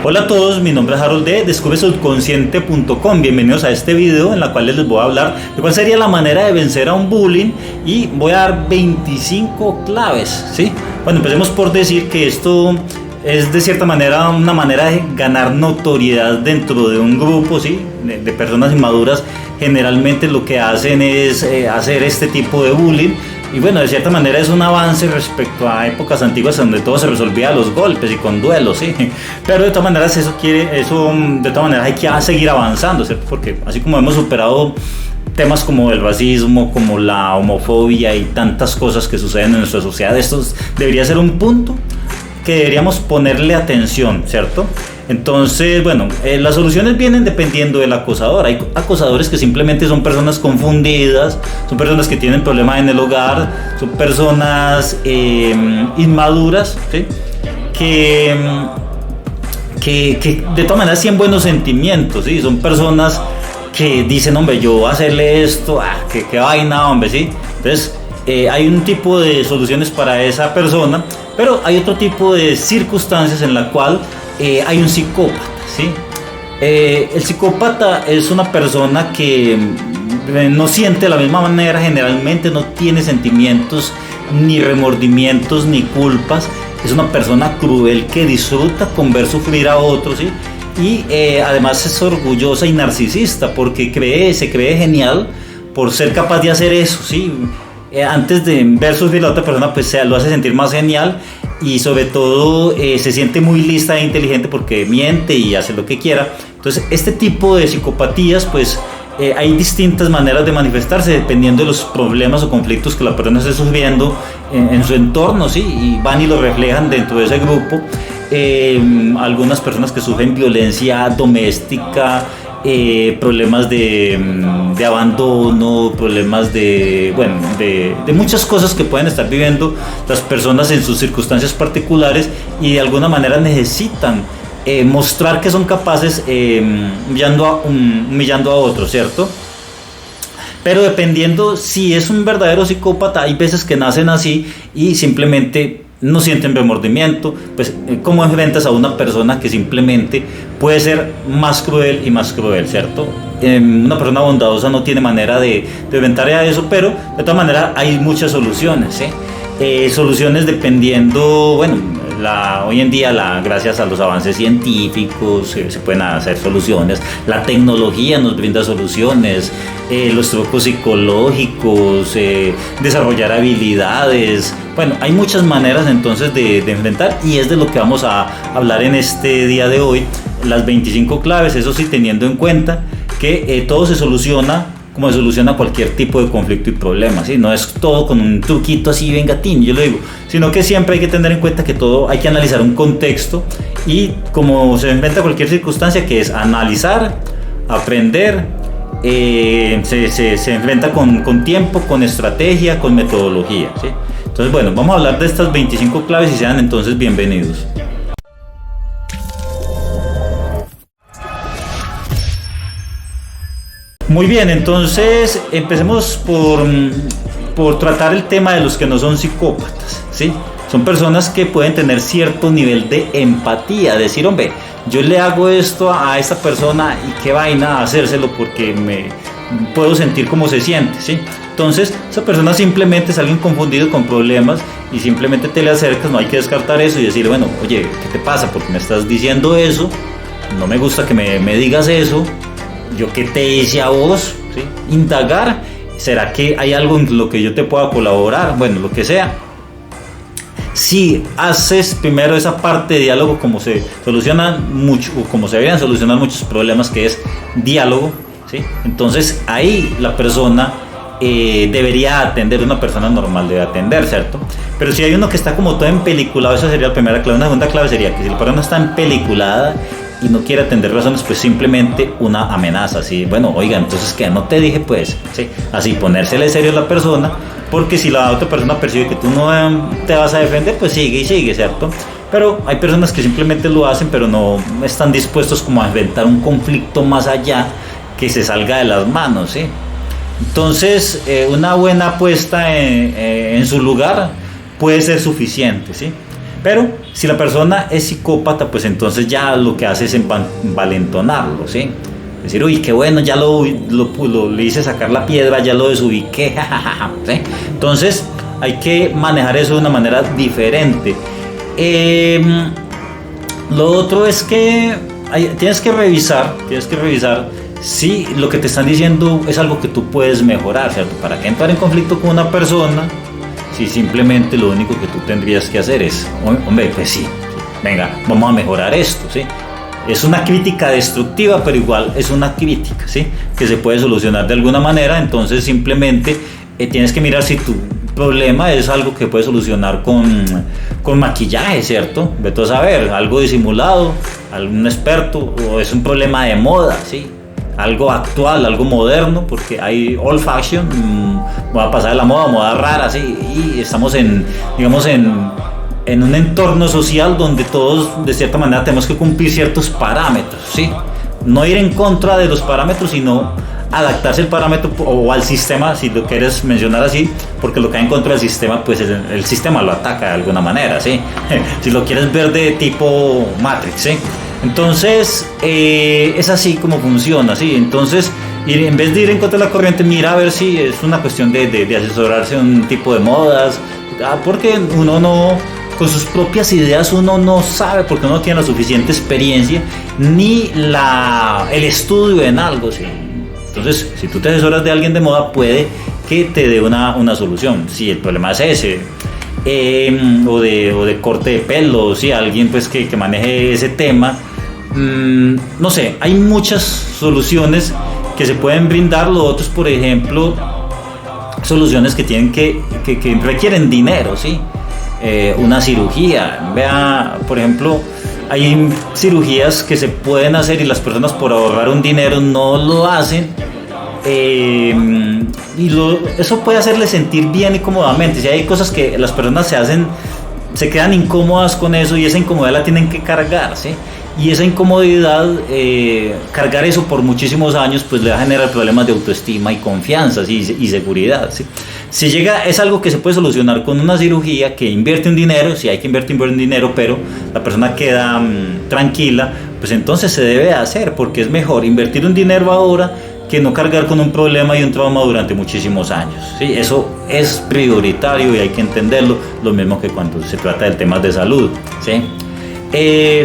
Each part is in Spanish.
Hola a todos, mi nombre es Harold de descubresubconsciente.com. Bienvenidos a este video en el cual les voy a hablar de cuál sería la manera de vencer a un bullying y voy a dar 25 claves, ¿sí? Bueno, empecemos por decir que esto es de cierta manera una manera de ganar notoriedad dentro de un grupo, ¿sí? de personas inmaduras. Generalmente lo que hacen es hacer este tipo de bullying. Y bueno, de cierta manera es un avance respecto a épocas antiguas donde todo se resolvía a los golpes y con duelos, ¿sí? Pero de todas maneras de todas maneras hay que seguir avanzando, ¿cierto? Porque así como hemos superado temas como el racismo, como la homofobia y tantas cosas que suceden en nuestra sociedad, esto debería ser un punto que deberíamos ponerle atención, ¿cierto? Entonces, bueno, las soluciones vienen dependiendo del acosador. Hay acosadores que simplemente son personas confundidas, son personas que tienen problemas en el hogar, son personas inmaduras, ¿sí? que de todas maneras tienen buenos sentimientos, ¿sí? Son personas que dicen, hombre, yo voy a hacerle esto, qué vaina, hombre, ¿sí? Entonces, hay un tipo de soluciones para esa persona, pero hay otro tipo de circunstancias en la cual hay un psicópata, ¿sí? El psicópata es una persona que no siente de la misma manera, generalmente no tiene sentimientos, ni remordimientos, ni culpas. Es una persona cruel que disfruta con ver sufrir a otros, ¿sí? Y además es orgullosa y narcisista porque se cree genial por ser capaz de hacer eso, ¿sí? Antes de ver sufrir a otra persona, pues lo hace sentir más genial y sobre todo se siente muy lista e inteligente porque miente y hace lo que quiera. Entonces este tipo de psicopatías, pues hay distintas maneras de manifestarse dependiendo de los problemas o conflictos que la persona esté sufriendo en su entorno, ¿sí? Y van y lo reflejan dentro de ese grupo. Algunas personas que sufren violencia doméstica, problemas de abandono, problemas de muchas cosas que pueden estar viviendo las personas en sus circunstancias particulares y de alguna manera necesitan mostrar que son capaces humillando a otros, ¿cierto? Pero dependiendo si es un verdadero psicópata, hay veces que nacen así y simplemente no sienten remordimiento. Pues ¿cómo enfrentas a una persona que simplemente puede ser más cruel y más cruel, ¿cierto? Una persona bondadosa no tiene manera de enfrentar a eso, pero de todas maneras hay muchas soluciones, ¿sí? Soluciones dependiendo, bueno, hoy en día gracias a los avances científicos se pueden hacer soluciones, la tecnología nos brinda soluciones, los trucos psicológicos, desarrollar habilidades. Bueno, hay muchas maneras entonces de enfrentar y es de lo que vamos a hablar en este día de hoy, las 25 claves, eso sí teniendo en cuenta que todo se soluciona como se soluciona cualquier tipo de conflicto y problema, ¿sí? No es todo con un truquito así, venga, yo lo digo, sino que siempre hay que tener en cuenta que todo hay que analizar un contexto y como se enfrenta cualquier circunstancia, que es analizar, aprender, se enfrenta con tiempo, con estrategia, con metodología, ¿sí? Entonces, bueno, vamos a hablar de estas 25 claves y sean entonces bienvenidos. Muy bien, entonces empecemos por tratar el tema de los que no son psicópatas, ¿sí? Son personas que pueden tener cierto nivel de empatía, decir, hombre, yo le hago esto a esta persona y qué vaina hacérselo porque me puedo sentir cómo se siente, ¿sí? Entonces, esa persona simplemente es alguien confundido con problemas y simplemente te le acercas, no hay que descartar eso y decir, bueno, oye, ¿qué te pasa? ¿Por qué me estás diciendo eso? No me gusta que me digas eso. ¿Yo qué te hice a vos? ¿Sí? Indagar, ¿será que hay algo en lo que yo te pueda colaborar? Bueno, lo que sea. Si haces primero esa parte de diálogo, como se solucionan mucho, o como se deberían solucionar muchos problemas, que es diálogo, ¿sí? Entonces ahí la persona debería atender, una persona normal debe atender, ¿cierto? Pero si hay uno que está como todo empeliculado, esa sería la primera clave. Una segunda clave sería que si la persona está empeliculada y no quiere atender razones, pues simplemente una amenaza, así, bueno, oiga, entonces que no te dije, pues, ¿sí? Así ponérsele serio a la persona, porque si la otra persona percibe que tú no te vas a defender, pues sigue y sigue, ¿cierto? Pero hay personas que simplemente lo hacen, pero no están dispuestos como a enfrentar un conflicto más allá que se salga de las manos, ¿sí? Entonces, una buena puesta en su lugar puede ser suficiente, ¿sí? Pero Si la persona es psicópata, pues entonces ya lo que hace es envalentonarlo, ¿sí? Decir, uy, qué bueno, ya le hice sacar la piedra, ya lo desubiqué, ¿sí? Entonces hay que manejar eso de una manera diferente. Lo otro es que tienes que revisar si lo que te están diciendo es algo que tú puedes mejorar, ¿cierto? ¿Para qué entrar en conflicto con una persona si simplemente lo único que tú tendrías que hacer es, hombre, pues sí, venga, vamos a mejorar esto, ¿sí? Es una crítica destructiva, pero igual es una crítica, ¿sí? Que se puede solucionar de alguna manera. Entonces simplemente tienes que mirar si tu problema es algo que puedes solucionar con maquillaje, ¿cierto? Vete a saber, algo disimulado, algún experto, o es un problema de moda, ¿sí? Algo actual, algo moderno, porque hay old fashion, va a pasar de la moda rara, ¿sí? Y estamos digamos, en un entorno social donde todos de cierta manera tenemos que cumplir ciertos parámetros, ¿sí? No ir en contra de los parámetros, sino adaptarse al parámetro o al sistema, si lo quieres mencionar así, porque lo que hay en contra del sistema, pues el sistema lo ataca de alguna manera, ¿sí? Si lo quieres ver de tipo Matrix, ¿sí? Entonces, es así como funciona, ¿sí? Entonces, en vez de ir en contra de la corriente, mira a ver si es una cuestión de asesorarse en un tipo de modas, porque uno no, con sus propias ideas uno no sabe, porque uno no tiene la suficiente experiencia ni el estudio en algo, ¿sí? Entonces, si tú te asesoras de alguien de moda, puede que te dé una solución. Si el problema es ese, o de corte de pelo, si alguien pues que maneje ese tema, no sé, hay muchas soluciones que se pueden brindar. Lo otro es, por ejemplo, soluciones que tienen que requieren dinero, ¿sí? Una cirugía, vea, por ejemplo, hay cirugías que se pueden hacer y las personas por ahorrar un dinero no lo hacen, eso puede hacerles sentir bien y cómodamente. Si hay cosas que las personas se quedan incómodas con eso, y esa incomodidad la tienen que cargar, ¿sí? Y esa incomodidad, cargar eso por muchísimos años, pues le va a generar problemas de autoestima y confianza, ¿sí? Y seguridad, ¿sí? Si es algo que se puede solucionar con una cirugía que invierte un dinero, si hay que invertir un dinero, pero la persona queda tranquila, pues entonces se debe hacer, porque es mejor invertir un dinero ahora que no cargar con un problema y un trauma durante muchísimos años, ¿sí? Eso es prioritario y hay que entenderlo, lo mismo que cuando se trata de temas de salud, ¿sí?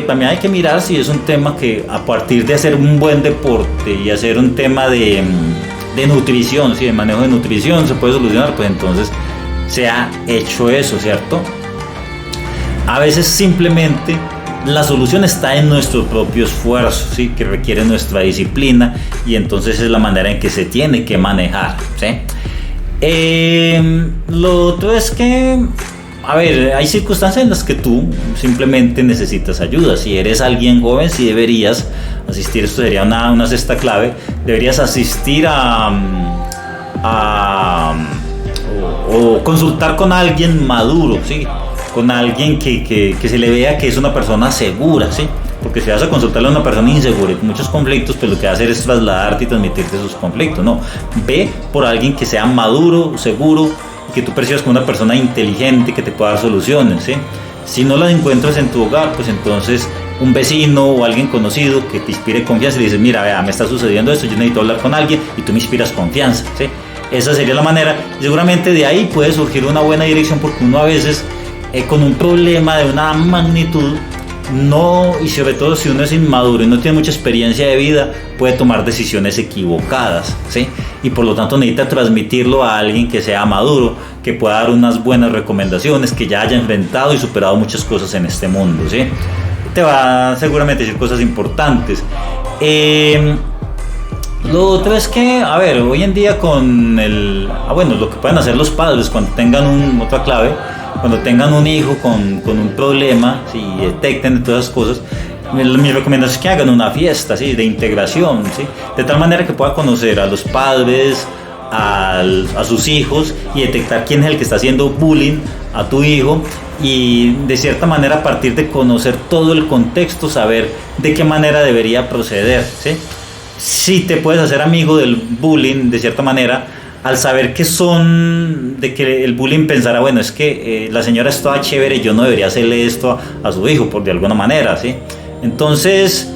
También hay que mirar si es un tema que, a partir de hacer un buen deporte y hacer un tema de nutrición, ¿sí? De manejo de nutrición, se puede solucionar, pues entonces se ha hecho eso, ¿cierto? A veces simplemente la solución está en nuestro propio esfuerzo, ¿sí? Que requiere nuestra disciplina, y entonces es la manera en que se tiene que manejar, ¿sí? Lo otro es que, a ver, hay circunstancias en las que tú simplemente necesitas ayuda. Si eres alguien joven, sí deberías asistir, esto sería una sexta clave, deberías asistir o consultar con alguien maduro, ¿sí? Con alguien que se le vea que es una persona segura, ¿sí? Porque si vas a consultarle a una persona insegura y con muchos conflictos, pues lo que va a hacer es trasladarte y transmitirte esos conflictos. No, ve por alguien que sea maduro, seguro, que tú percibas como una persona inteligente que te pueda dar soluciones, ¿sí? Si no las encuentras en tu hogar, pues entonces un vecino o alguien conocido que te inspire confianza y le dices, mira, vea, me está sucediendo esto, yo necesito hablar con alguien, y tú me inspiras confianza, ¿sí? Esa sería la manera. Seguramente de ahí puede surgir una buena dirección, porque uno a veces con un problema de una magnitud, y sobre todo si uno es inmaduro y no tiene mucha experiencia de vida, puede tomar decisiones equivocadas, ¿sí? Y por lo tanto necesita transmitirlo a alguien que sea maduro, que pueda dar unas buenas recomendaciones, que ya haya enfrentado y superado muchas cosas en este mundo, ¿sí? Te va seguramente a decir cosas importantes. Lo otro es que, a ver, hoy en día lo que pueden hacer los padres cuando tengan otra clave, cuando tengan un hijo con un problema, si detecten todas esas cosas, mi recomendación es que hagan una fiesta, ¿sí? De integración, ¿sí? De tal manera que pueda conocer a los padres, a sus hijos, y detectar quién es el que está haciendo bullying a tu hijo, y de cierta manera, a partir de conocer todo el contexto, saber de qué manera debería proceder, ¿sí? Si te puedes hacer amigo del bullying, de cierta manera, al saber que son, de que el bullying pensará, bueno, es que la señora es toda chévere, yo no debería hacerle esto a su hijo, por de alguna manera, ¿sí? Entonces,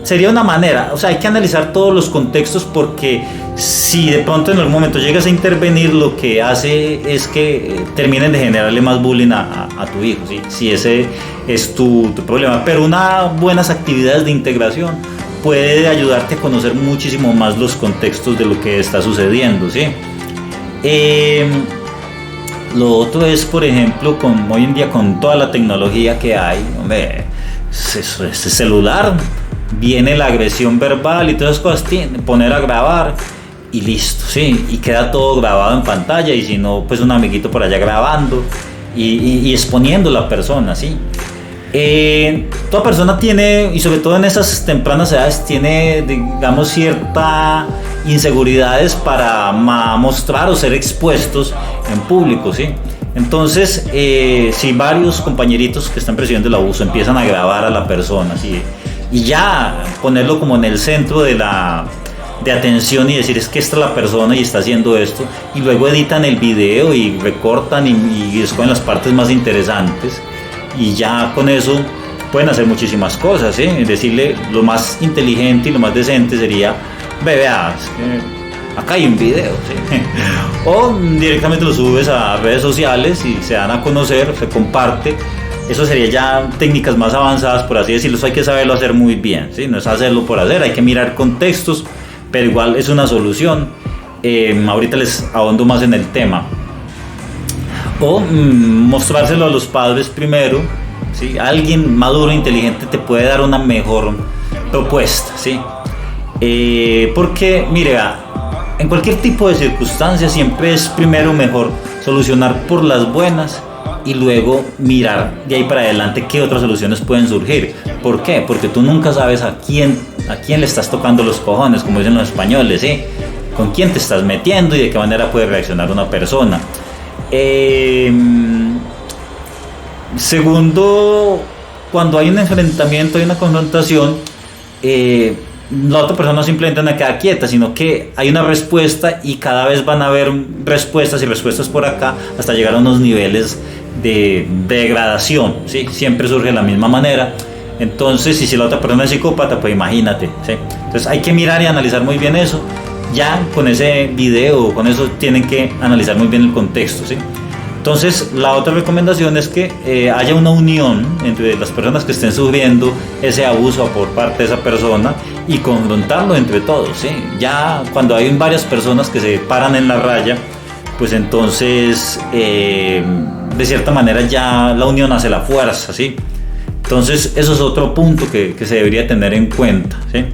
sería una manera, o sea, hay que analizar todos los contextos, porque si de pronto en algún momento llegas a intervenir, lo que hace es que terminen de generarle más bullying a tu hijo, ¿sí? Si ese es tu problema. Pero unas buenas actividades de integración puede ayudarte a conocer muchísimo más los contextos de lo que está sucediendo, ¿sí? Lo otro es, por ejemplo, hoy en día con toda la tecnología que hay, hombre, ese celular, viene la agresión verbal y todas esas cosas, poner a grabar y listo, ¿sí? Y queda todo grabado en pantalla, y si no, pues un amiguito por allá grabando y exponiendo a la persona, ¿sí? Toda persona tiene, y sobre todo en esas tempranas edades, tiene, digamos, cierta inseguridades para mostrar o ser expuestos en público, ¿sí? Entonces, si varios compañeritos que están presidiendo el abuso empiezan a grabar a la persona, ¿sí? Y ya ponerlo como en el centro de atención, y decir, es que esta es la persona y está haciendo esto, y luego editan el video y recortan y escogen las partes más interesantes, y ya con eso pueden hacer muchísimas cosas, ¿sí? Decirle, lo más inteligente y lo más decente sería, vea, acá hay un video, ¿sí? O directamente lo subes a redes sociales y se dan a conocer, se comparte. Eso sería ya técnicas más avanzadas, por así decirlo. Eso hay que saberlo hacer muy bien, ¿sí? No es hacerlo por hacer, hay que mirar contextos, pero igual es una solución. Ahorita les ahondo más en el tema. O mostrárselo a los padres primero, ¿sí? Alguien maduro, inteligente, te puede dar una mejor propuesta, ¿sí? Porque, mire, en cualquier tipo de circunstancia siempre es primero mejor solucionar por las buenas y luego mirar de ahí para adelante qué otras soluciones pueden surgir. ¿Por qué? Porque tú nunca sabes a quién le estás tocando los cojones, como dicen los españoles, ¿sí? Con quién te estás metiendo y de qué manera puede reaccionar una persona. Segundo, cuando hay un enfrentamiento, hay una confrontación, la otra persona no simplemente no queda quieta, sino que hay una respuesta, y cada vez van a haber respuestas y respuestas por acá hasta llegar a unos niveles de degradación, ¿sí? Siempre surge de la misma manera. Entonces, si la otra persona es psicópata, pues imagínate, ¿sí? Entonces hay que mirar y analizar muy bien eso. Ya con ese video, con eso tienen que analizar muy bien el contexto, ¿sí? Entonces, la otra recomendación es que haya una unión entre las personas que estén sufriendo ese abuso por parte de esa persona y confrontarlo entre todos, ¿sí? Ya cuando hay varias personas que se paran en la raya, pues entonces, de cierta manera, ya la unión hace la fuerza, ¿sí? Entonces, eso es otro punto que se debería tener en cuenta, ¿sí?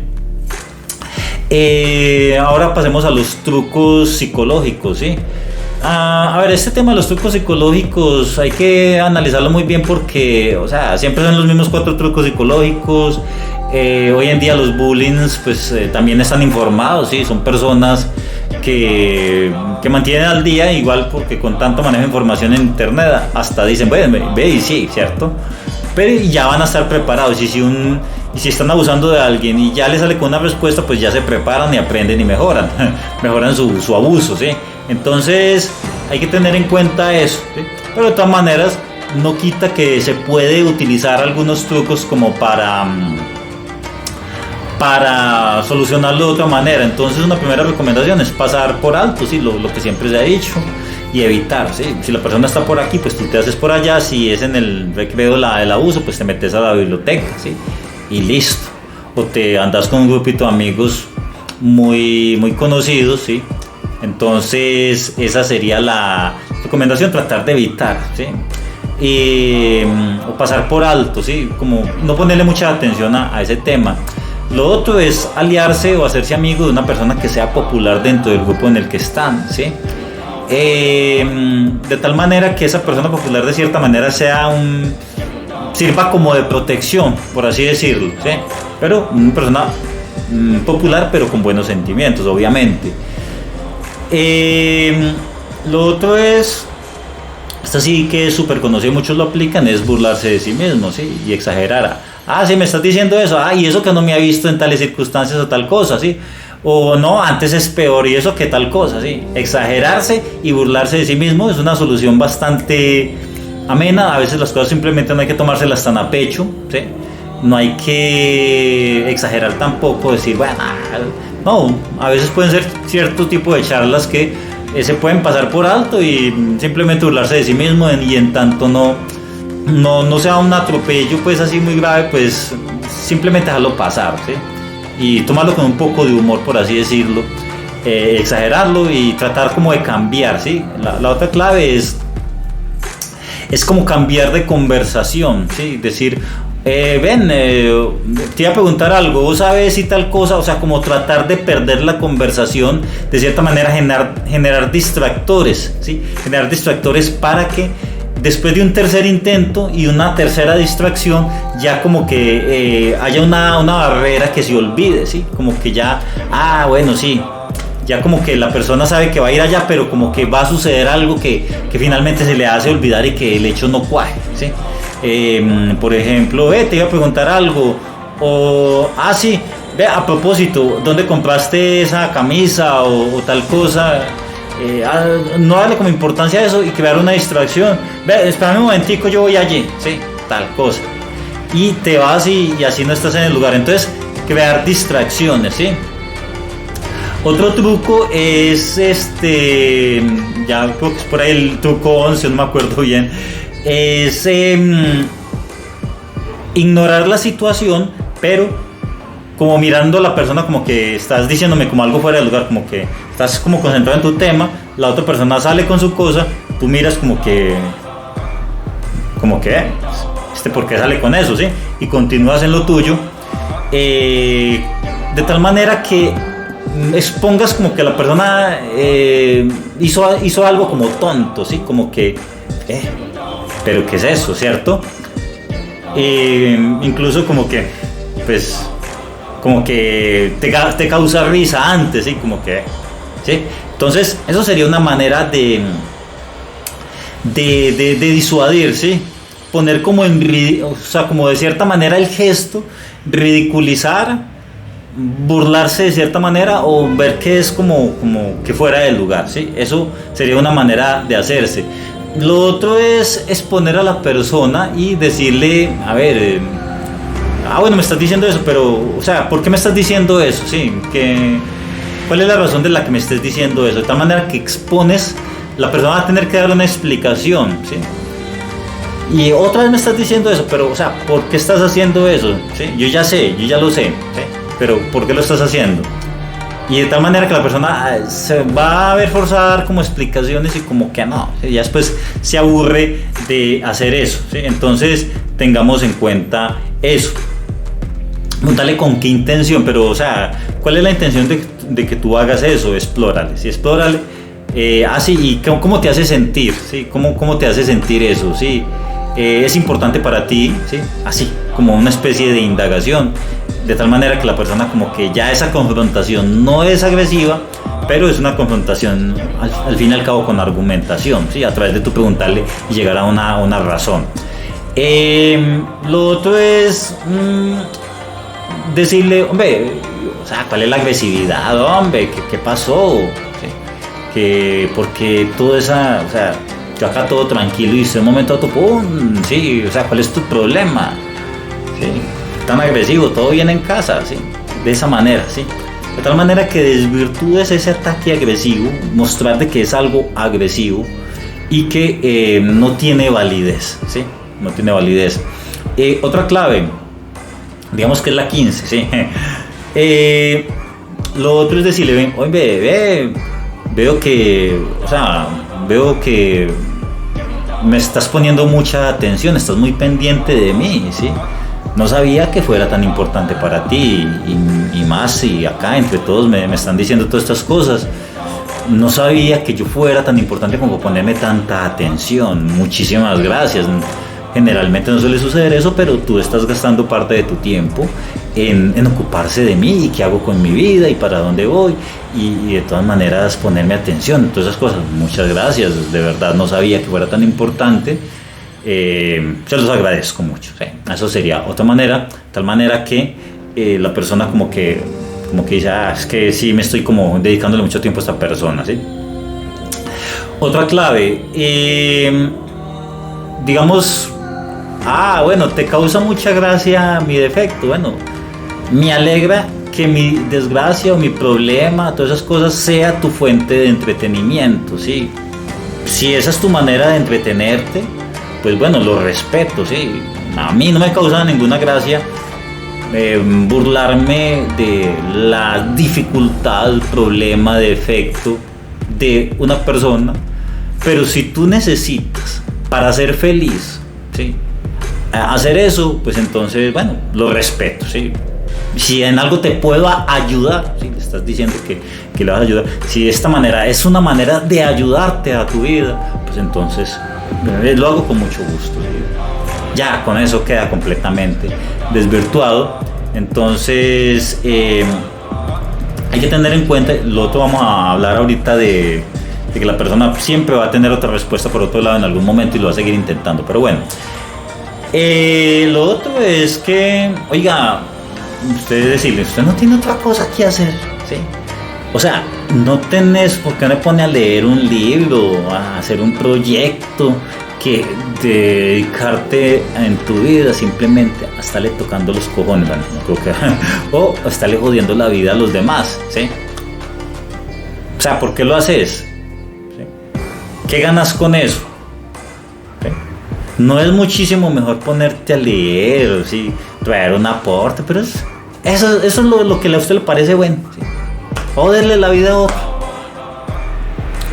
Ahora pasemos a los trucos psicológicos, ¿sí? A ver, este tema de los trucos psicológicos hay que analizarlo muy bien, porque, o sea, siempre son los mismos 4 trucos psicológicos. Hoy en día los bullies, pues también están informados, ¿sí? Son personas que mantienen al día, igual, porque con tanto manejo de información en internet, hasta dicen, ve y sí, ¿cierto? Pero ya van a estar preparados, y si están abusando de alguien y ya les sale con una respuesta, pues ya se preparan y aprenden y mejoran su abuso, ¿sí? Entonces hay que tener en cuenta eso, ¿sí? Pero de todas maneras no quita que se puede utilizar algunos trucos como para solucionarlo de otra manera. Entonces, una primera recomendación es pasar por alto, ¿sí? Lo que siempre se ha dicho, y evitar, ¿sí? Si la persona está por aquí, pues tú te haces por allá. Si es en el recreo del abuso, pues te metes a la biblioteca, ¿sí? Y listo. O te andas con un grupito de amigos muy, muy conocidos, ¿sí? Entonces, esa sería la recomendación, tratar de evitar, ¿sí? O pasar por alto, ¿sí? Como no ponerle mucha atención a ese tema. Lo otro es aliarse o hacerse amigo de una persona que sea popular dentro del grupo en el que están, ¿sí? De tal manera que esa persona popular, de cierta manera, sirva como de protección, por así decirlo, ¿sí? Pero una persona popular, pero con buenos sentimientos, obviamente. Lo otro es, esta sí que es súper conocido, muchos lo aplican, es burlarse de sí mismo, ¿sí? Y exagerar. Sí, me estás diciendo eso, y eso que no me ha visto en tales circunstancias o tal cosa, ¿sí? O no, antes es peor y eso que tal cosa, ¿sí? Exagerarse y burlarse de sí mismo es una solución bastante amena. A veces las cosas simplemente no hay que tomárselas tan a pecho, ¿sí? No hay que exagerar tampoco, decir, bueno, no, a veces pueden ser cierto tipo de charlas que se pueden pasar por alto y simplemente burlarse de sí mismo y en tanto no sea un atropello pues así muy grave, pues simplemente dejarlo pasar, ¿sí? Y tomarlo con un poco de humor, por así decirlo, exagerarlo y tratar como de cambiar, ¿sí? La otra clave es como cambiar de conversación, ¿sí? Decir, te iba a preguntar algo, vos sabes y tal cosa, o sea, como tratar de perder la conversación, de cierta manera generar distractores, ¿sí? Generar distractores para que después de un tercer intento y una tercera distracción, ya como que haya una barrera que se olvide, ¿sí? Como que ya, bueno, sí, ya como que la persona sabe que va a ir allá, pero como que va a suceder algo que finalmente se le hace olvidar y que el hecho no cuaje, ¿sí? Por ejemplo, te iba a preguntar algo, o, sí, ve, a propósito, ¿dónde compraste esa camisa o tal cosa? No darle como importancia a eso y crear una distracción. Ve, espérame un momentico, yo voy allí, sí, tal cosa. Y te vas y así no estás en el lugar. Entonces, crear distracciones, ¿sí? Otro truco es ya creo que es por ahí el truco 11, no me acuerdo bien. Es ignorar la situación, pero como mirando a la persona, como que estás diciéndome como algo fuera del lugar, como que estás como concentrado en tu tema, la otra persona sale con su cosa, tú miras como que ¿por qué sale con eso? ¿Sí? Y continúas en lo tuyo, de tal manera que expongas como que la persona hizo algo como tonto, ¿sí? Como que pero ¿qué es eso? ¿Cierto? Incluso como que pues como que te causa risa antes, ¿sí? Como que, ¿sí? Entonces, eso sería una manera de disuadir, ¿sí? Poner como o sea, como de cierta manera el gesto, ridiculizar, burlarse de cierta manera o ver que es como que fuera del lugar, ¿sí? Eso sería una manera de hacerse. Lo otro es exponer a la persona y decirle, a ver, bueno, me estás diciendo eso, pero, o sea, ¿por qué me estás diciendo eso? Sí, ¿cuál es la razón de la que me estés diciendo eso? De tal manera que expones, la persona va a tener que dar una explicación, ¿sí? Y otra vez me estás diciendo eso, pero, o sea, ¿por qué estás haciendo eso? ¿Sí? Yo ya lo sé, ¿sí? Pero ¿por qué lo estás haciendo? Y de tal manera que la persona se va a ver forzada a dar como explicaciones y como que no, ¿sí? Ya después se aburre de hacer eso, ¿sí? Entonces tengamos en cuenta eso. Pregúntale con qué intención, pero o sea, ¿cuál es la intención de que tú hagas eso? Explórale, ¿sí? Explórale. Sí, ¿y cómo te hace sentir? ¿Sí? ¿Cómo te hace sentir eso? ¿Sí? Es importante para ti, ¿sí? Así, como una especie de indagación, de tal manera que la persona como que ya esa confrontación no es agresiva, pero es una confrontación al fin y al cabo con argumentación, ¿sí? A través de tu preguntarle y llegar a una razón. Lo otro es decirle, hombre, o sea, ¿cuál es la agresividad, hombre? ¿Qué pasó? ¿Sí? Porque toda esa, o sea, yo acá todo tranquilo y usted un momento a otro, ¡pum! Sí, o sea, ¿cuál es tu problema? ¿Sí? Tan agresivo, todo bien en casa, ¿sí? De esa manera, ¿sí? De tal manera que desvirtúes ese ataque agresivo, mostrarte que es algo agresivo y que no tiene validez, ¿sí? No tiene validez. Otra clave, digamos que es la 15, ¿sí? Lo otro es decirle, oye, veo que me estás poniendo mucha atención, estás muy pendiente de mí, ¿sí? No sabía que fuera tan importante para ti y más, y acá entre todos me están diciendo todas estas cosas. No sabía que yo fuera tan importante como ponerme tanta atención. Muchísimas gracias. Generalmente no suele suceder eso, pero tú estás gastando parte de tu tiempo en ocuparse de mí y qué hago con mi vida y para dónde voy y de todas maneras ponerme atención, todas esas cosas. Muchas gracias, de verdad no sabía que fuera tan importante. Se los agradezco mucho, ¿sí? Eso sería otra manera, tal manera que la persona como que como que dice, es que sí me estoy como dedicándole mucho tiempo a esta persona, ¿sí? Otra clave, digamos, bueno, te causa mucha gracia mi defecto, bueno, me alegra que mi desgracia o mi problema, todas esas cosas, sea tu fuente de entretenimiento, ¿sí? Si esa es tu manera de entretenerte, pues bueno, lo respeto, ¿sí? A mí no me causa ninguna gracia burlarme de la dificultad, problema, defecto de una persona, pero si tú necesitas para ser feliz, ¿sí?, hacer eso, pues entonces, bueno, lo respeto, ¿sí? Si en algo te puedo ayudar, ¿sí?, le estás diciendo que le vas a ayudar, si de esta manera es una manera de ayudarte a tu vida, pues entonces lo hago con mucho gusto, ¿sí? Ya con eso queda completamente desvirtuado. Entonces hay que tener en cuenta, lo otro vamos a hablar ahorita de que la persona siempre va a tener otra respuesta por otro lado en algún momento y lo va a seguir intentando, pero bueno. Lo otro es que, oiga, usted no tiene otra cosa que hacer, ¿sí? O sea, no tenés por qué me pone a leer un libro, a hacer un proyecto, que dedicarte en tu vida simplemente a estarle tocando los cojones, bueno, no creo que, o a estarle jodiendo la vida a los demás, ¿sí? O sea, ¿por qué lo haces? ¿Sí? ¿Qué ganas con eso? ¿Sí? No es muchísimo mejor ponerte a leer, ¿sí?, traer un aporte, pero eso es lo que a usted le parece bueno, ¿sí? Joderle la vida a otro.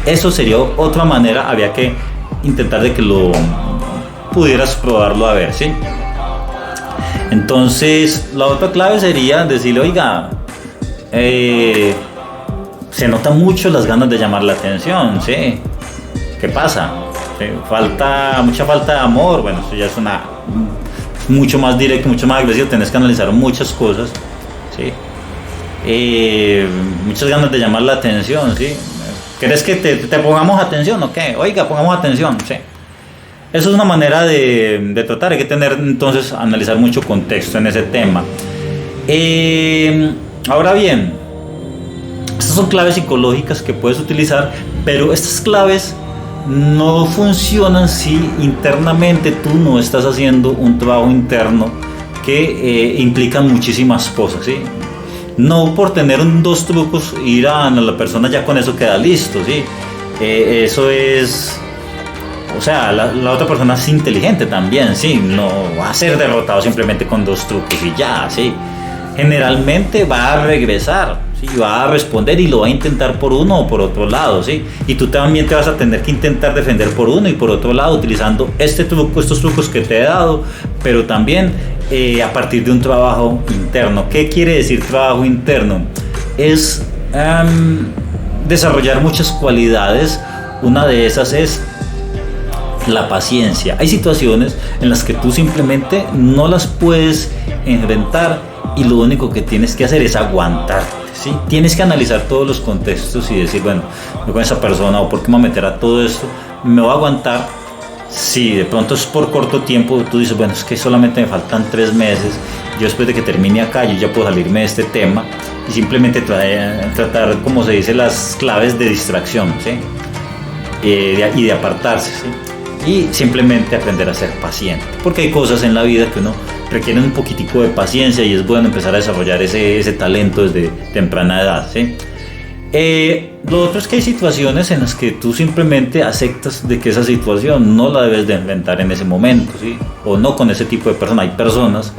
Eso sería otra manera, había que intentar de que lo pudieras probarlo a ver, ¿sí? Entonces, la otra clave sería decirle, oiga, se notan mucho las ganas de llamar la atención, ¿sí? ¿Qué pasa? ¿Sí? Mucha falta de amor, bueno, eso ya es mucho más directo, mucho más agresivo, tenés que analizar muchas cosas, ¿sí? Muchas ganas de llamar la atención, ¿sí? ¿Querés que te pongamos atención o qué? Oiga, pongamos atención, ¿sí? Eso es una manera de tratar, hay que tener entonces, analizar mucho contexto en ese tema. Ahora bien, estas son claves psicológicas que puedes utilizar, pero estas claves no funcionan si internamente tú no estás haciendo un trabajo interno que implica muchísimas cosas, ¿sí? No por tener dos trucos ir a la persona ya con eso queda listo, ¿sí? Eso es, o sea, la otra persona es inteligente también, ¿sí? No va a ser derrotado simplemente con dos trucos y ya, ¿sí? Generalmente va a regresar, ¿sí? Va a responder y lo va a intentar por uno o por otro lado, ¿sí? Y tú también te vas a tener que intentar defender por uno y por otro lado utilizando estos trucos que te he dado, pero también a partir de un trabajo interno. ¿Qué quiere decir trabajo interno? Es desarrollar muchas cualidades. Una de esas es la paciencia. Hay situaciones en las que tú simplemente no las puedes enfrentar y lo único que tienes que hacer es aguantarte, ¿sí? Tienes que analizar todos los contextos y decir, bueno, yo con esa persona, o por qué me voy a meter a todo esto, me voy a aguantar. Si de pronto es por corto tiempo, tú dices, bueno, es que solamente me faltan 3 meses, yo después de que termine acá, yo ya puedo salirme de este tema y simplemente tratar, como se dice, las claves de distracción, ¿sí? Y de apartarse, ¿sí? Y simplemente aprender a ser paciente, porque hay cosas en la vida que uno requieren un poquitico de paciencia y es bueno empezar a desarrollar ese talento desde temprana edad, ¿sí? Lo otro es que hay situaciones en las que tú simplemente aceptas de que esa situación no la debes de inventar en ese momento, ¿sí? O no con ese tipo de personas. Hay personas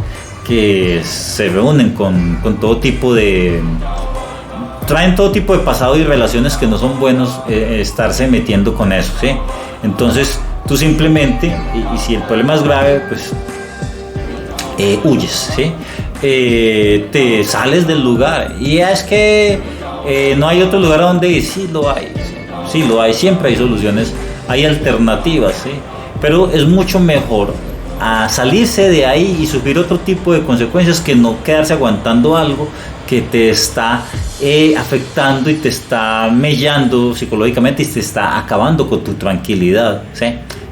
que se reúnen con todo tipo de... traen todo tipo de pasado y relaciones que no son buenos, estarse metiendo con eso, ¿sí? Entonces tú simplemente, y si el problema es grave, pues huyes, ¿sí? Te sales del lugar y es que no hay otro lugar a donde ir. Sí lo hay, siempre hay soluciones, hay alternativas, ¿sí? Pero es mucho mejor a salirse de ahí y sufrir otro tipo de consecuencias que no quedarse aguantando algo que te está afectando y te está mellando psicológicamente y te está acabando con tu tranquilidad, ¿sí?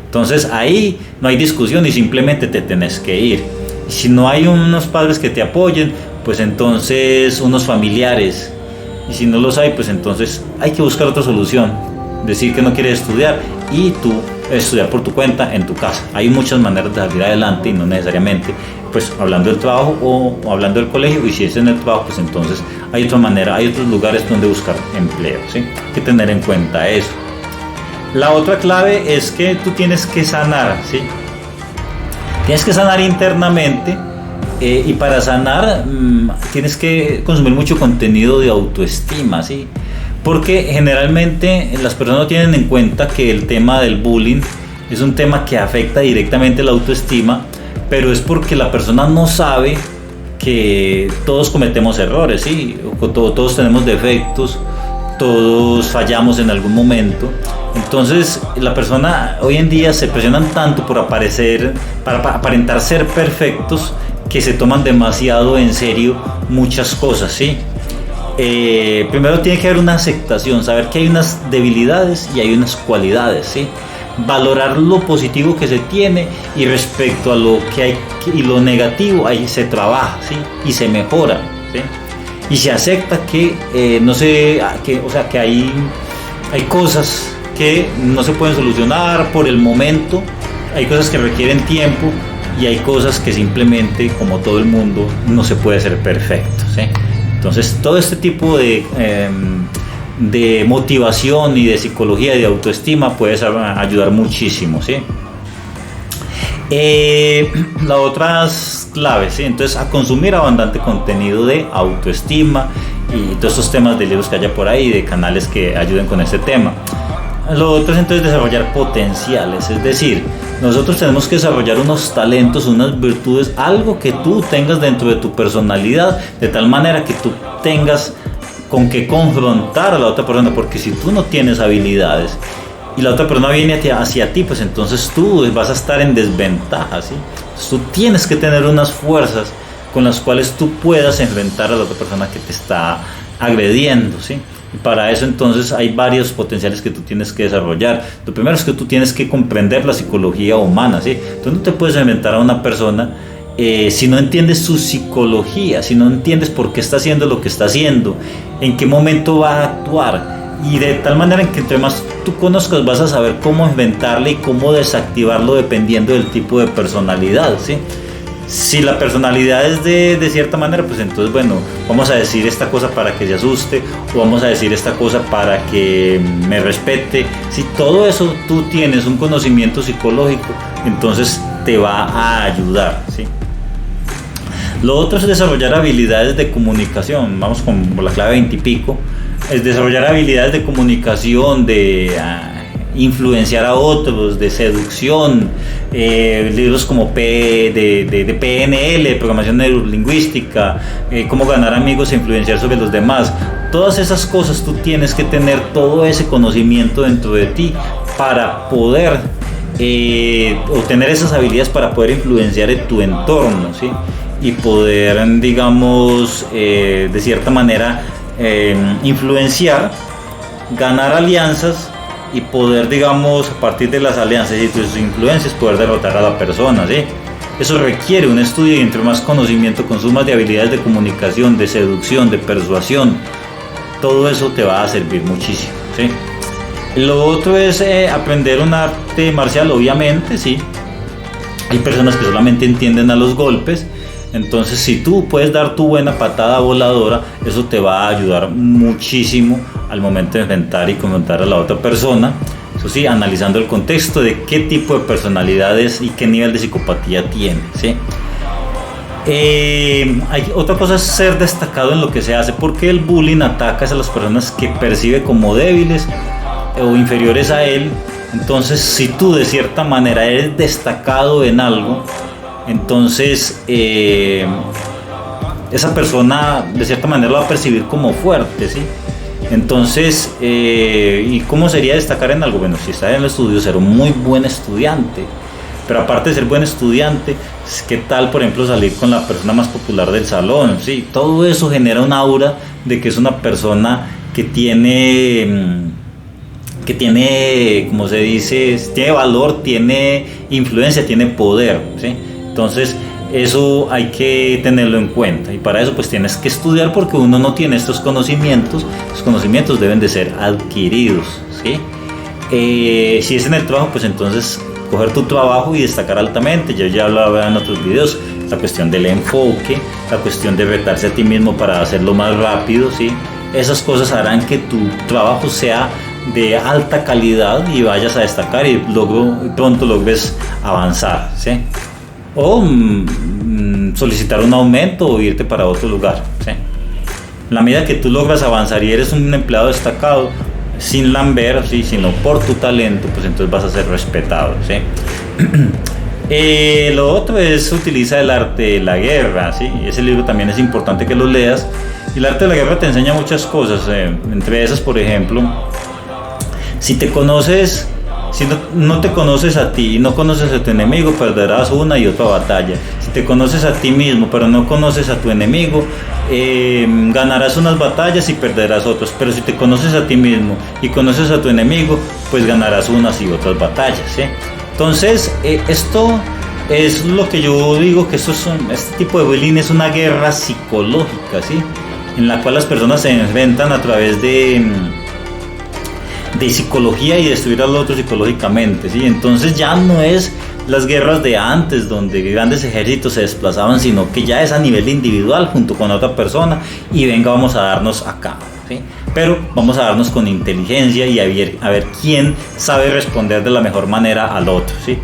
Entonces ahí no hay discusión y simplemente te tenés que ir. Si no hay unos padres que te apoyen, pues entonces unos familiares, y si no los hay, pues entonces hay que buscar otra solución, decir que no quieres estudiar y tú estudiar por tu cuenta en tu casa. Hay muchas maneras de salir adelante y no necesariamente pues hablando del trabajo o hablando del colegio, y si es en el trabajo, pues entonces hay otra manera, hay otros lugares donde buscar empleo, ¿sí? Hay que tener en cuenta eso. La otra clave es que tú tienes que sanar, ¿sí? Tienes que sanar internamente, y para sanar tienes que consumir mucho contenido de autoestima, ¿sí? Porque generalmente las personas no tienen en cuenta que el tema del bullying es un tema que afecta directamente la autoestima, pero es porque la persona no sabe que todos cometemos errores, ¿sí? Todos tenemos defectos, todos fallamos en algún momento. Entonces la persona hoy en día se presionan tanto por aparecer, para aparentar ser perfectos, que se toman demasiado en serio muchas cosas, ¿sí? Primero tiene que haber una aceptación, saber que hay unas debilidades y hay unas cualidades, ¿sí? Valorar lo positivo que se tiene, y respecto a lo que hay y lo negativo, ahí se trabaja, ¿sí? Y se mejora, ¿sí? Y se acepta que que hay cosas que no se pueden solucionar por el momento, hay cosas que requieren tiempo, y hay cosas que simplemente, como todo el mundo, no se puede ser perfecto, ¿sí? Entonces todo este tipo de motivación y de psicología y de autoestima puede ayudar muchísimo, ¿sí? La otra clave, ¿sí? Entonces, a consumir abundante contenido de autoestima y todos estos temas de libros que haya por ahí, de canales que ayuden con este tema. Lo otro es entonces desarrollar potenciales, es decir, nosotros tenemos que desarrollar unos talentos, unas virtudes, algo que tú tengas dentro de tu personalidad, de tal manera que tú tengas con qué confrontar a la otra persona, porque si tú no tienes habilidades y la otra persona viene hacia ti, pues entonces tú vas a estar en desventaja, ¿sí? Entonces tú tienes que tener unas fuerzas con las cuales tú puedas enfrentar a la otra persona que te está agrediendo, ¿sí? Y para eso entonces hay varios potenciales que tú tienes que desarrollar. Lo primero es que tú tienes que comprender la psicología humana, ¿sí? Tú no te puedes enfrentar a una persona si no entiendes su psicología, si no entiendes por qué está haciendo lo que está haciendo, en qué momento va a actuar, y de tal manera en que entre más tú conozcas vas a saber cómo inventarle y cómo desactivarlo dependiendo del tipo de personalidad, ¿sí? Si la personalidad es de cierta manera, pues entonces, bueno, vamos a decir esta cosa para que se asuste, o vamos a decir esta cosa para que me respete. Si todo eso tú tienes un conocimiento psicológico, entonces te va a ayudar, ¿sí? Lo otro es desarrollar habilidades de comunicación. Vamos con la clave 20 y pico. Es desarrollar habilidades de comunicación, de influenciar a otros, de seducción, libros como de PNL, programación neurolingüística, cómo ganar amigos e influenciar sobre los demás. Todas esas cosas tú tienes que tener todo ese conocimiento dentro de ti para poder obtener esas habilidades, para poder influenciar en tu entorno, ¿sí? Y poder, digamos, de cierta manera influenciar, ganar alianzas, y poder, digamos, a partir de las alianzas y tus influencias, poder derrotar a la persona, ¿sí? Eso requiere un estudio, y entre más conocimiento consumas de habilidades de comunicación, de seducción, de persuasión, todo eso te va a servir muchísimo, ¿sí? Lo otro es aprender un arte marcial, obviamente, ¿sí? Hay personas que solamente entienden a los golpes. Entonces, si tú puedes dar tu buena patada voladora, eso te va a ayudar muchísimo al momento de enfrentar y confrontar a la otra persona. Eso sí, analizando el contexto de qué tipo de personalidad es y qué nivel de psicopatía tiene, ¿sí? Otra cosa es ser destacado en lo que se hace, porque el bullying ataca a las personas que percibe como débiles o inferiores a él. Entonces, si tú de cierta manera eres destacado en algo, entonces esa persona de cierta manera lo va a percibir como fuerte, ¿sí? Entonces, ¿y cómo sería destacar en algo? Bueno, si está en el estudio, ser un muy buen estudiante. Pero aparte de ser buen estudiante, ¿qué tal, por ejemplo, salir con la persona más popular del salón? ¿Sí? Todo eso genera un aura de que es una persona que tiene, como se dice, tiene valor, tiene influencia, tiene poder, ¿sí? Entonces, Eso hay que tenerlo en cuenta y para eso pues tienes que estudiar porque uno no tiene estos conocimientos. Los conocimientos deben de ser adquiridos, ¿sí? Si es en el trabajo, pues entonces coger tu trabajo y destacar altamente. Yo ya hablaba en otros videos, la cuestión del enfoque, la cuestión de retarse a ti mismo para hacerlo más rápido, ¿sí? Esas cosas harán que tu trabajo sea de alta calidad y vayas a destacar y luego pronto logres avanzar, ¿sí? O solicitar un aumento o irte para otro lugar, ¿sí? En la medida que tú logras avanzar y eres un empleado destacado, sin lamber, ¿sí? Sino por tu talento, pues entonces vas a ser respetado, ¿sí? Lo otro es utiliza el arte de la guerra, ¿sí? Ese libro también es importante que lo leas. Y el arte de la guerra te enseña muchas cosas, entre esas, por ejemplo, si no te conoces a ti y no conoces a tu enemigo, perderás una y otra batalla. Si te conoces a ti mismo, pero no conoces a tu enemigo, ganarás unas batallas y perderás otras. Pero si te conoces a ti mismo y conoces a tu enemigo, pues ganarás unas y otras batallas, ¿sí? Entonces, esto es lo que yo digo, que este tipo de bullying es una guerra psicológica, ¿sí? En la cual las personas se enfrentan a través de psicología y destruir al otro psicológicamente, ¿sí? Entonces ya no es las guerras de antes donde grandes ejércitos se desplazaban, sino que ya es a nivel individual junto con otra persona y venga, vamos a darnos acá, ¿sí? Pero vamos a darnos con inteligencia y a ver quién sabe responder de la mejor manera al otro, ¿sí?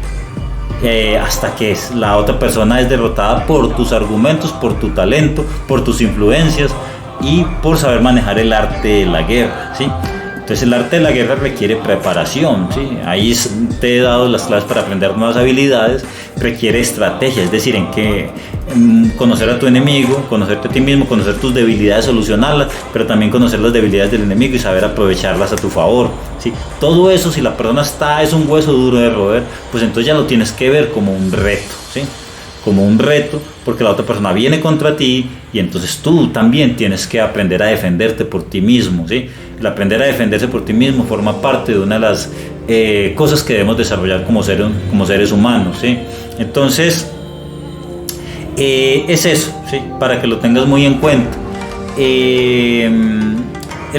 Hasta que la otra persona es derrotada por tus argumentos, por tu talento, por tus influencias y por saber manejar el arte de la guerra, ¿sí? Entonces el arte de la guerra requiere preparación, ¿sí? Ahí te he dado las claves para aprender nuevas habilidades, requiere estrategia, es decir, en que conocer a tu enemigo, conocerte a ti mismo, conocer tus debilidades, solucionarlas, pero también conocer las debilidades del enemigo y saber aprovecharlas a tu favor, ¿sí? Todo eso, si la persona es un hueso duro de roer, pues entonces ya lo tienes que ver como un reto, ¿sí? Como un reto, porque la otra persona viene contra ti y entonces tú también tienes que aprender a defenderte por ti mismo, ¿sí? El aprender a defenderse por ti mismo forma parte de una de las cosas que debemos desarrollar como seres humanos, ¿sí? Entonces, es eso, ¿sí? Para que lo tengas muy en cuenta. El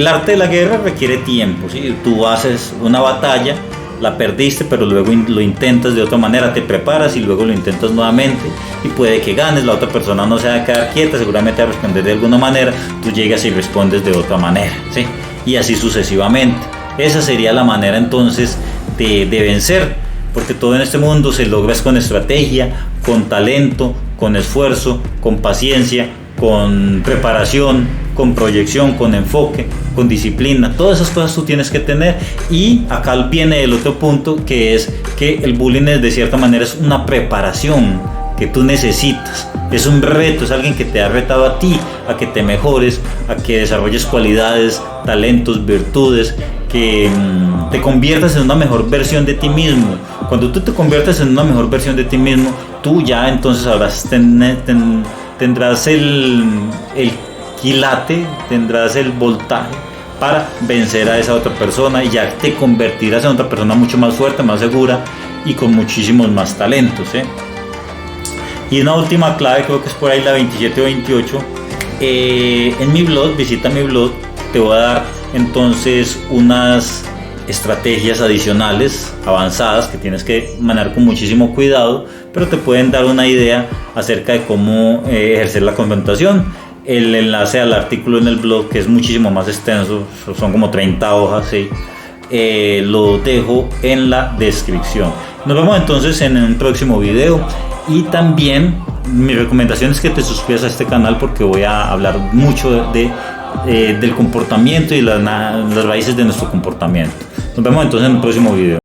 arte de la guerra requiere tiempo, ¿sí? Tú haces una batalla, la perdiste, pero luego lo intentas de otra manera, te preparas y luego lo intentas nuevamente y puede que ganes, la otra persona no se va a quedar quieta, seguramente va a responder de alguna manera, tú llegas y respondes de otra manera, ¿sí? Y así sucesivamente. Esa sería la manera entonces de vencer, porque todo en este mundo se logra con estrategia, con talento, con esfuerzo, con paciencia, con preparación, con proyección, con enfoque, con disciplina. Todas esas cosas tú tienes que tener. Y acá viene el otro punto, que es que el bullying de cierta manera es una preparación que tú necesitas. Es un reto, es alguien que te ha retado a ti, a que te mejores, a que desarrolles cualidades, talentos, virtudes, que te conviertas en una mejor versión de ti mismo. Cuando tú te conviertes en una mejor versión de ti mismo, tú ya entonces tendrás el quilate, tendrás el voltaje para vencer a esa otra persona y ya te convertirás en otra persona mucho más fuerte, más segura y con muchísimos más talentos, ¿eh? Y una última clave, creo que es por ahí la 27 o 28, en mi blog, visita mi blog, te voy a dar entonces unas estrategias adicionales, avanzadas, que tienes que manejar con muchísimo cuidado, pero te pueden dar una idea acerca de cómo ejercer la confrontación. El enlace al artículo en el blog, que es muchísimo más extenso, son como 30 hojas, ¿sí? Lo dejo en la descripción. Nos vemos entonces en un próximo video. Y también mi recomendación es que te suscribas a este canal, porque voy a hablar mucho del comportamiento y las raíces de nuestro comportamiento. Nos vemos entonces en el próximo video.